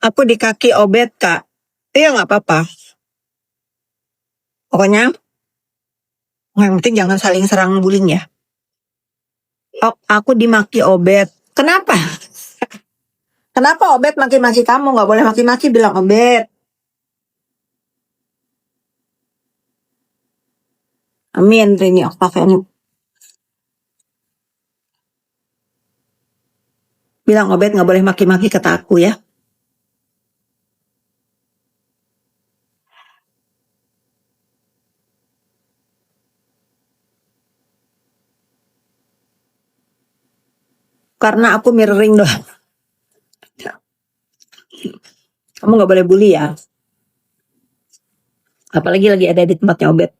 Aku di kaki obet, Kak. Iya nggak apa-apa. Pokoknya yang penting jangan saling serang bullying ya. Aku dimaki obet. Kenapa? Kenapa obet maki-maki kamu? Nggak boleh maki-maki, bilang obet. Amin, Rini Octavian. Bilang obet nggak boleh maki-maki kata aku ya. Karena aku mirroring doang. Kamu nggak boleh bully ya. Apalagi lagi ada di tempatnya obet.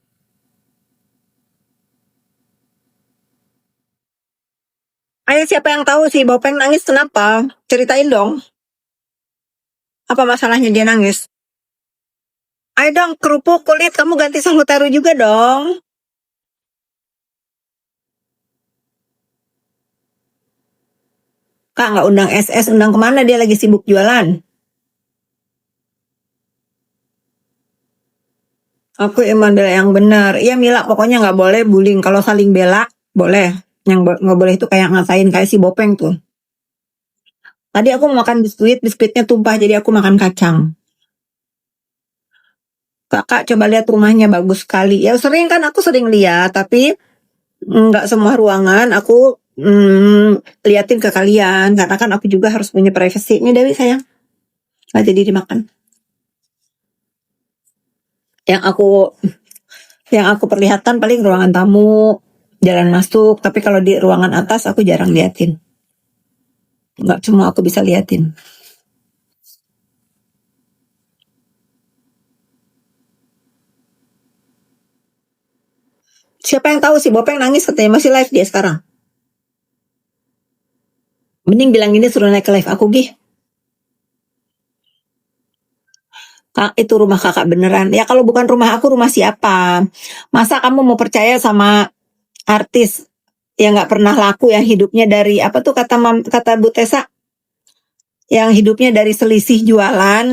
Ayo, siapa yang tahu sih Bopeng nangis kenapa? Ceritain dong. Apa masalahnya dia nangis? Ayo dong, kerupuk kulit kamu ganti salutero juga dong. Kak nggak undang SS, undang kemana, dia lagi sibuk jualan. Aku emang bela yang benar. Iya Mila, pokoknya nggak boleh bullying. Kalau saling bela boleh. Yang nggak boleh itu kayak ngatain kayak si Bopeng tuh. Tadi aku mau makan biskuit, biskuitnya tumpah jadi aku makan kacang. Kakak coba lihat rumahnya bagus sekali. Ya sering kan, aku sering lihat, tapi nggak semua ruangan aku liatin ke kalian. Karena kan aku juga harus punya privacy. Ini Dewi sayang, nggak jadi dimakan. Yang aku perlihatkan paling ruangan tamu, jalan masuk. Tapi kalau di ruangan atas aku jarang liatin. Nggak semua aku bisa liatin. Siapa yang tahu si Bopeng nangis katanya, masih live dia sekarang. Mending bilang ini suruh naik ke live aku, Gih. Kak, itu rumah kakak beneran. Ya kalau bukan rumah aku, rumah siapa? Masa kamu mau percaya sama artis yang nggak pernah laku, yang hidupnya dari apa tuh kata Bu Tessa, yang hidupnya dari selisih jualan?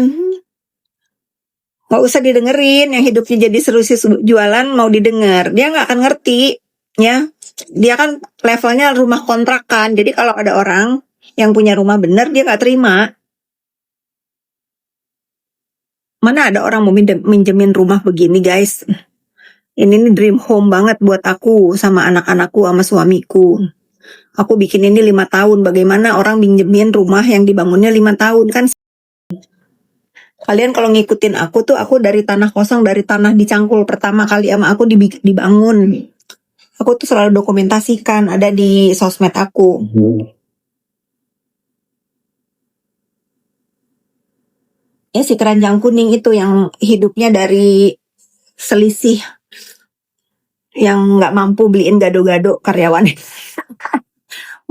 Nggak usah didengerin, yang hidupnya jadi selisih jualan mau didengar, dia nggak akan ngerti ya. Dia kan levelnya rumah kontrakan, jadi kalau ada orang yang punya rumah bener dia nggak terima. Mana ada orang mau minjemin rumah begini, guys. Ini nih dream home banget buat aku sama anak-anakku sama suamiku. Aku bikin ini 5 tahun. Bagaimana orang minjemin rumah yang dibangunnya 5 tahun kan? Kalian kalau ngikutin aku tuh, aku dari tanah kosong, dari tanah dicangkul pertama kali sama aku dibangun. Aku tuh selalu dokumentasikan, ada di sosmed aku. Ya si keranjang kuning itu yang hidupnya dari selisih, yang nggak mampu beliin gado-gado karyawannya.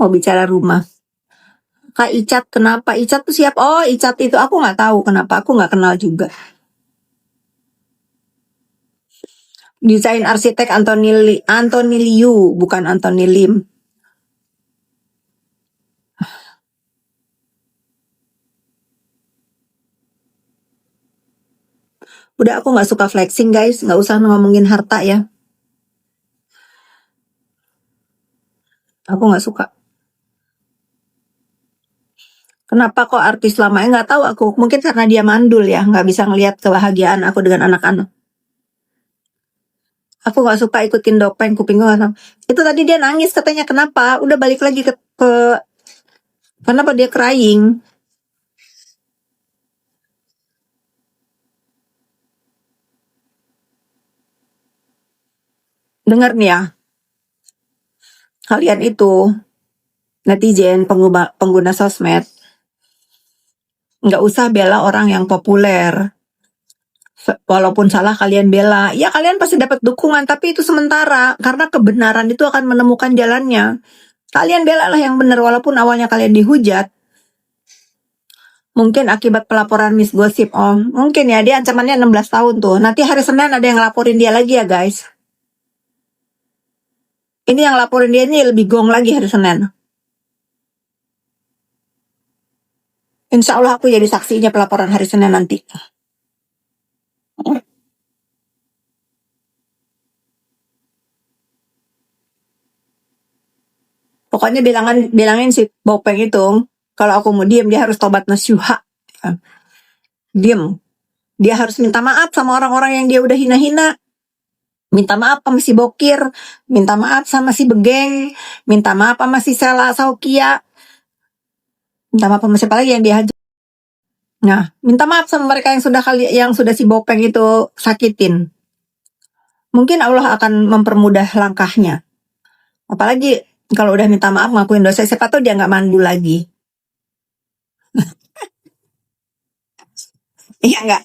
Mau bicara rumah. Kak Icat, kenapa? Icat tuh siapa? Oh, Icat itu aku nggak tahu kenapa, aku nggak kenal juga. Desain arsitek Anthony Liu, bukan Anthony Lim. Udah, aku nggak suka flexing, guys. Nggak usah ngomongin harta ya. Aku nggak suka. Kenapa kok artis lamanya nggak tahu aku? Mungkin karena dia mandul ya, nggak bisa ngelihat kebahagiaan aku dengan anak-anak. Aku nggak suka ikutin dopeng, kuping gue. Itu tadi dia nangis katanya, kenapa? Udah balik lagi ke kenapa dia crying? Dengar nih ya, kalian itu netizen, pengguna sosmed, nggak usah bela orang yang populer. Walaupun salah kalian bela, ya kalian pasti dapat dukungan, tapi itu sementara, karena kebenaran itu akan menemukan jalannya. Kalian bela lah yang benar, walaupun awalnya kalian dihujat. Mungkin akibat pelaporan Miss Gossip, mungkin ya, dia ancamannya 16 tahun tuh. Nanti hari Senin ada yang laporin dia lagi ya guys. Ini yang laporin dia ini lebih gong lagi hari Senin. Insya Allah aku jadi saksinya pelaporan hari Senin nanti. Pokoknya bilangin si Bopeng itu, kalau aku mau diem dia harus tobat nasuha. Diem. Dia harus minta maaf sama orang-orang yang dia udah hina-hina. Minta maaf sama si Bokir, minta maaf sama si Begeng, minta maaf sama si Sela Saukia, minta maaf sama siapa lagi yang dia hajar. Nah, minta maaf sama mereka yang sudah si Bopeng itu sakitin. Mungkin Allah akan mempermudah langkahnya. Apalagi kalau udah minta maaf ngakuin dosa, siapa tahu dia nggak mandu lagi. Iya nggak?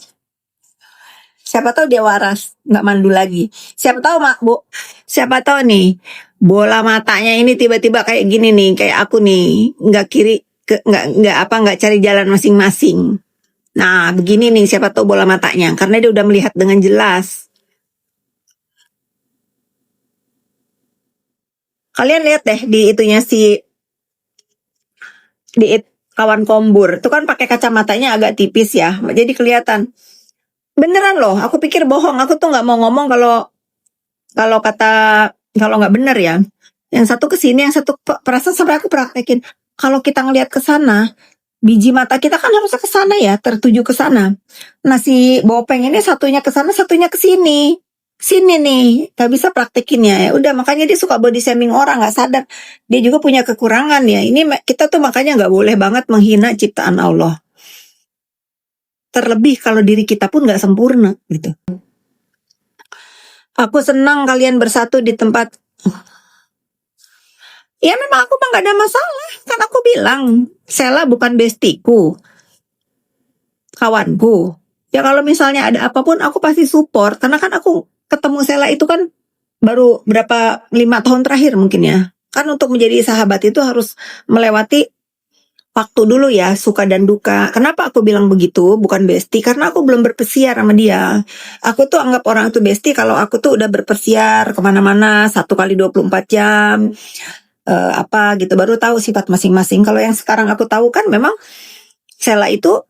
Siapa tahu dia waras, nggak mandu lagi. Siapa tahu siapa tahu nih bola matanya ini tiba-tiba kayak gini nih, kayak aku nih, nggak kiri nggak cari jalan masing-masing. Nah, begini nih siapa tahu bola matanya, karena dia udah melihat dengan jelas. Kalian lihat deh di itunya kawan Kombur, itu kan pakai kacamatanya agak tipis ya, jadi kelihatan. Beneran loh, aku pikir bohong. Aku tuh nggak mau ngomong kalau nggak bener ya. Yang satu ke sini, yang satu perasaan sampai aku praktekin. Kalau kita ngelihat ke sana, biji mata kita kan harusnya ke sana ya, tertuju ke sana. Nah si Bopeng ini satunya ke sana, satunya ke sini. Sini nih, gak bisa praktekinnya ya. Udah makanya dia suka body shaming orang, nggak sadar. Dia juga punya kekurangan ya. Ini kita tuh makanya nggak boleh banget menghina ciptaan Allah. Terlebih kalau diri kita pun nggak sempurna gitu. Aku senang kalian bersatu di tempat. Ya memang aku mah gak ada masalah. Kan aku bilang, Sela bukan bestiku, kawanku. Ya kalau misalnya ada apapun aku pasti support. Karena kan aku ketemu Sela itu kan baru 5 tahun terakhir mungkin ya. Kan untuk menjadi sahabat itu harus melewati waktu dulu ya, suka dan duka. Kenapa aku bilang begitu, bukan bestie? Karena aku belum berpesiar sama dia. Aku tuh anggap orang itu bestie kalau aku tuh udah berpesiar kemana-mana 1 kali 24 jam. Apa gitu, baru tahu sifat masing-masing. Kalau yang sekarang aku tahu kan memang Sela itu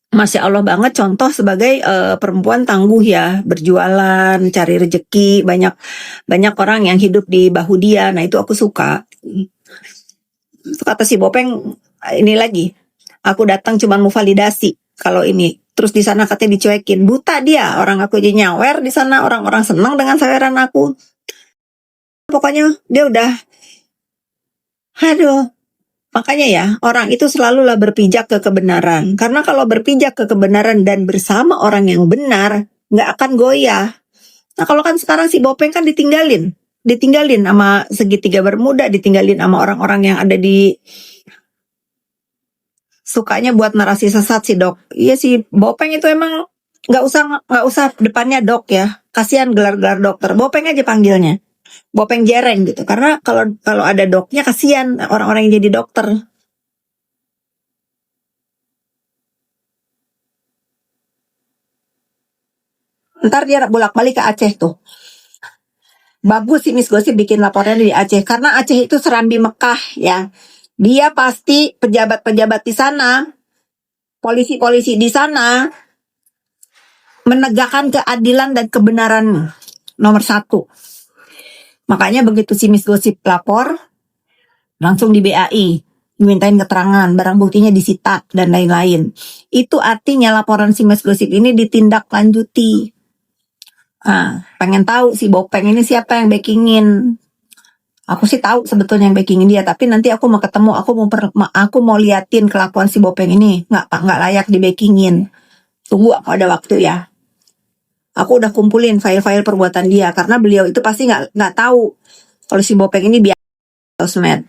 Masya Allah banget contoh sebagai perempuan tangguh ya, berjualan, cari rezeki, banyak orang yang hidup di bahu dia. Nah itu aku suka. Kata si Bopeng ini lagi, aku datang cuma mau validasi kalau ini. Terus di sana katanya dicuekin, buta dia, orang aku jadi nyawer di sana, orang-orang senang dengan saweran aku. Pokoknya dia udah, aduh. Makanya ya, orang itu selalulah berpijak ke kebenaran. Karena kalau berpijak ke kebenaran dan bersama orang yang benar, nggak akan goyah. Nah kalau kan sekarang si Bopeng kan ditinggalin sama segitiga bermuda, ditinggalin sama orang-orang yang ada di sukanya buat narasi sesat si Dok. Iya si Bopeng itu emang nggak usah depannya Dok ya. Kasihan gelar-gelar dokter. Bopeng aja panggilnya. Bopeng Jereng gitu. Karena kalau ada doknya kasihan orang-orang yang jadi dokter. Ntar dia bolak-balik ke Aceh tuh. Bagus sih Miss Gosip bikin laporannya di Aceh. Karena Aceh itu serambi Mekah ya. Dia pasti pejabat-pejabat di sana, polisi-polisi di sana, menegakkan keadilan dan kebenaran nomor 1. Makanya begitu si Miss Gosip lapor, langsung di BAI. Dimintain keterangan, barang buktinya disita, dan lain-lain. Itu artinya laporan si Miss Gosip ini ditindaklanjuti. Pengen tahu si Bopeng ini siapa yang backingin. Aku sih tahu sebetulnya yang backingin dia, tapi nanti aku mau ketemu, aku mau liatin kelakuan si Bopeng ini, nggak layak di backingin. Tunggu aku ada waktu ya. Aku udah kumpulin file-file perbuatan dia karena beliau itu pasti nggak tahu kalau si Bopeng ini biasa sosmed.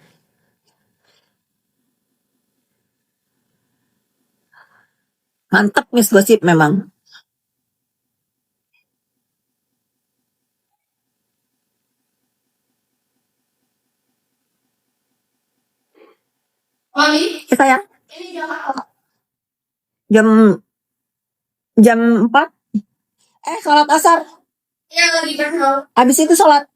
Mantep Miss Gosip memang. Sayang. Jam 4. Sholat asar. Habis itu sholat.